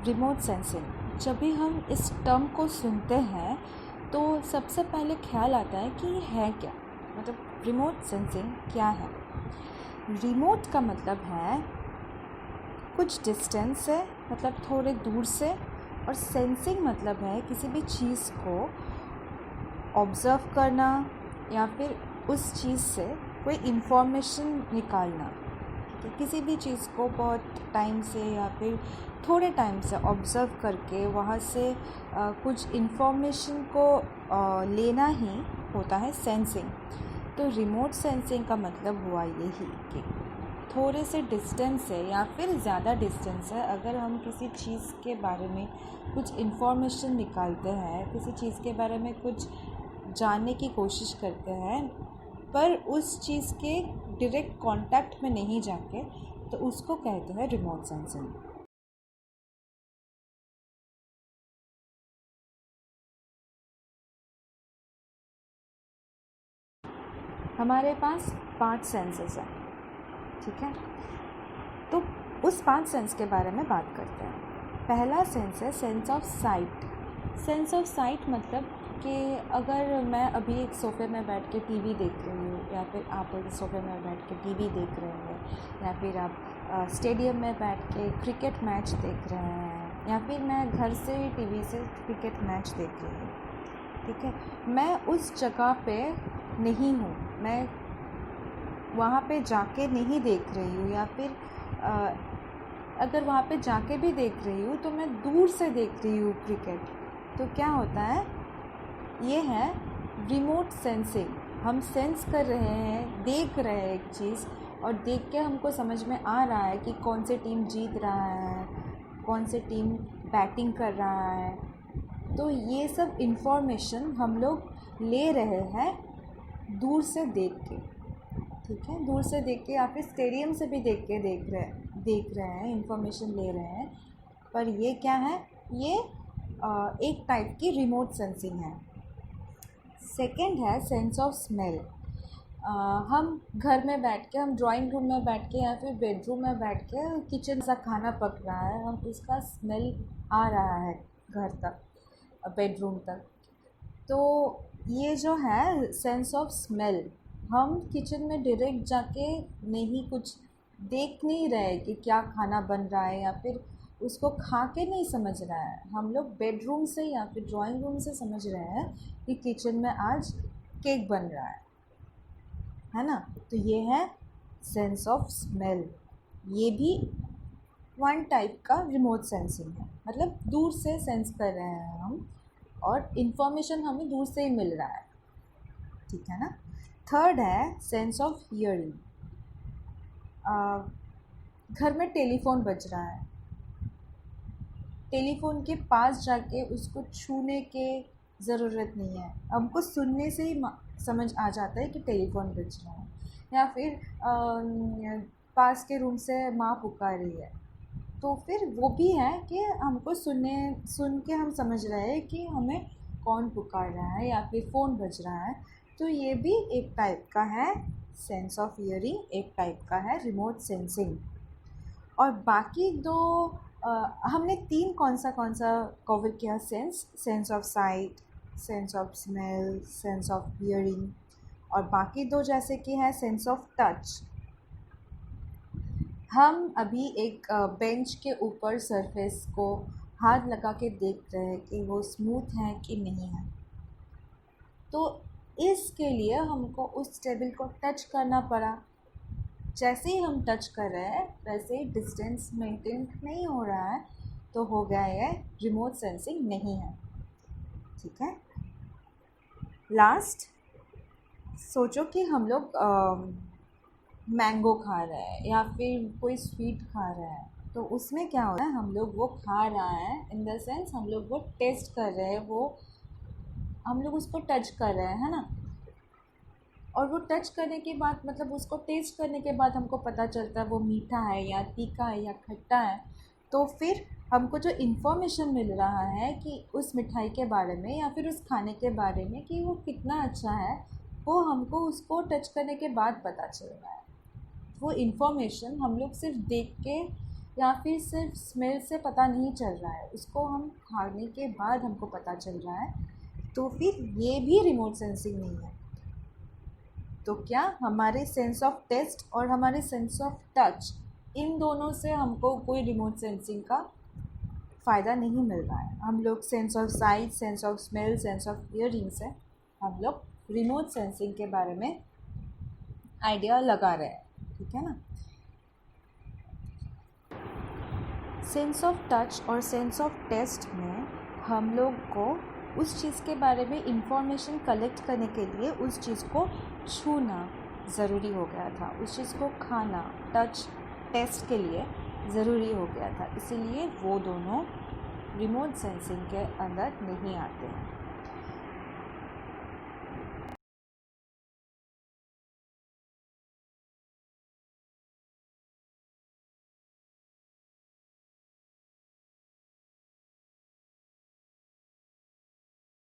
Remote sensing. जब भी हम इस टर्म को सुनते हैं तो सबसे पहले ख्याल आता है कि ये है क्या, मतलब रिमोट सेंसिंग क्या है। रिमोट का मतलब है कुछ डिस्टेंस से, मतलब थोड़े दूर से, और सेंसिंग मतलब है किसी भी चीज़ को ऑब्ज़र्व करना या फिर उस चीज़ से कोई इन्फॉर्मेशन निकालना। किसी भी चीज़ को बहुत टाइम से या फिर थोड़े टाइम से ऑब्ज़र्व करके वहाँ से कुछ इन्फॉर्मेशन को लेना ही होता है सेंसिंग। तो रिमोट सेंसिंग का मतलब हुआ यही कि थोड़े से डिस्टेंस से या फिर ज़्यादा डिस्टेंस से अगर हम किसी चीज़ के बारे में कुछ इन्फॉर्मेशन निकालते हैं, किसी चीज़ के बारे में कुछ जानने की कोशिश करते हैं, पर उस चीज़ के डायरेक्ट कांटेक्ट में नहीं जाके, तो उसको कहते हैं रिमोट सेंसिंग। हमारे पास 5 सेंसेस हैं, ठीक है। तो उस 5 सेंस के बारे में बात करते हैं। पहला सेंस है sense of site. Sense of site मतलब कि अगर मैं अभी एक सोफ़े में बैठ के टीवी देख रही हूँ, या फिर आप एक सोफ़े में बैठ के टीवी देख रहे हैं, या फिर आप स्टेडियम में बैठ के क्रिकेट मैच देख रहे हैं, या फिर मैं घर से ही टीवी से क्रिकेट मैच देख रही हूँ, ठीक है। मैं उस जगह पे नहीं हूँ, मैं वहाँ पे जाके नहीं देख रही हूँ, या फिर अगर वहाँ पे जाके भी देख रही हूँ तो मैं दूर से देख रही हूँ क्रिकेट। तो क्या होता है, ये है रिमोट सेंसिंग। हम सेंस कर रहे हैं, देख रहे हैं एक चीज़, और देख के हमको समझ में आ रहा है कि कौन सी टीम जीत रहा है, कौन सी टीम बैटिंग कर रहा है। तो ये सब इन्फॉर्मेशन हम लोग ले रहे हैं दूर से देख के, ठीक है। दूर से देख के या फिर स्टेडियम से भी देख रहे हैं, इन्फॉर्मेशन ले रहे हैं। पर ये क्या है, ये एक टाइप की रिमोट सेंसिंग है। सेकंड है सेंस ऑफ स्मेल। हम घर में बैठ के, हम ड्राइंग रूम में बैठ के या फिर बेडरूम में बैठ के किचन सा खाना पक रहा है, हम उसका स्मेल आ रहा है घर तक, बेडरूम तक। तो ये जो है सेंस ऑफ स्मेल, हम किचन में डायरेक्ट जाके नहीं, कुछ देख नहीं रहे कि क्या खाना बन रहा है, या फिर उसको खा के नहीं समझ रहा है। हम लोग बेडरूम से या फिर ड्राइंग रूम से समझ रहे हैं कि किचन में आज केक बन रहा है ना। तो ये है सेंस ऑफ स्मेल। ये भी वन टाइप का रिमोट सेंसिंग है, मतलब दूर से सेंस कर रहे हैं हम, और इन्फॉर्मेशन हमें दूर से ही मिल रहा है, ठीक है ना। थर्ड है सेंस ऑफ हियरिंग। घर में टेलीफोन बज रहा है, टेलीफोन के पास जाके उसको छूने के ज़रूरत नहीं है, हमको सुनने से ही समझ आ जाता है कि टेलीफोन बज रहा है। या फिर पास के रूम से माँ पुकार रही है, तो फिर वो भी है कि हमको सुन के हम समझ रहे हैं कि हमें कौन पुकार रहा है या फिर फ़ोन बज रहा है। तो ये भी एक टाइप का है सेंस ऑफ हियरिंग, एक टाइप का है रिमोट सेंसिंग। और बाकी दो हमने कौन सा कवर किया, sense of site, sense of smell, sense of hearing. और बाकी दो जैसे कि है सेंस ऑफ टच। हम अभी एक बेंच के ऊपर सरफेस को हाथ लगा के देख रहे हैं कि वो स्मूथ है कि नहीं है। तो इसके लिए हमको उस टेबल को टच करना पड़ा। जैसे ही हम टच कर रहे हैं वैसे ही डिस्टेंस मेंटेन नहीं हो रहा है, तो हो गया ये रिमोट सेंसिंग नहीं है, ठीक है। लास्ट, सोचो कि हम लोग मैंगो खा रहे हैं या फिर कोई स्वीट खा रहे हैं, तो उसमें क्या होता है, हम लोग वो खा रहा है, इन द सेंस हम लोग वो टेस्ट कर रहे हैं, वो हम लोग उसको टच कर रहे हैं, है ना। और वो टच करने के बाद, मतलब उसको टेस्ट करने के बाद हमको पता चलता है वो मीठा है या तीखा है या खट्टा है। तो फिर हमको जो इन्फॉर्मेशन मिल रहा है कि उस मिठाई के बारे में या फिर उस खाने के बारे में कि वो कितना अच्छा है, वो हमको उसको टच करने के बाद पता चल रहा है। वो इन्फॉर्मेशन हम लोग सिर्फ देख के या फिर सिर्फ स्मेल से पता नहीं चल रहा है, उसको हम खाने के बाद हमको पता चल रहा है, तो फिर ये भी रिमोट सेंसिंग नहीं है। तो क्या हमारे सेंस ऑफ टेस्ट और हमारे सेंस ऑफ टच, इन दोनों से हमको कोई रिमोट सेंसिंग का फ़ायदा नहीं मिल रहा है। हम लोग sense of site, sense of smell, sense of hearing से हम लोग रिमोट सेंसिंग के बारे में आइडिया लगा रहे हैं, ठीक है ना। सेंस ऑफ टच और सेंस ऑफ टेस्ट में हम लोग को उस चीज़ के बारे में इंफॉर्मेशन कलेक्ट करने के लिए उस चीज़ को छूना ज़रूरी हो गया था, उस चीज़ को खाना, टच, टेस्ट के लिए ज़रूरी हो गया था। इसीलिए वो दोनों रिमोट सेंसिंग के अंदर नहीं आते हैं।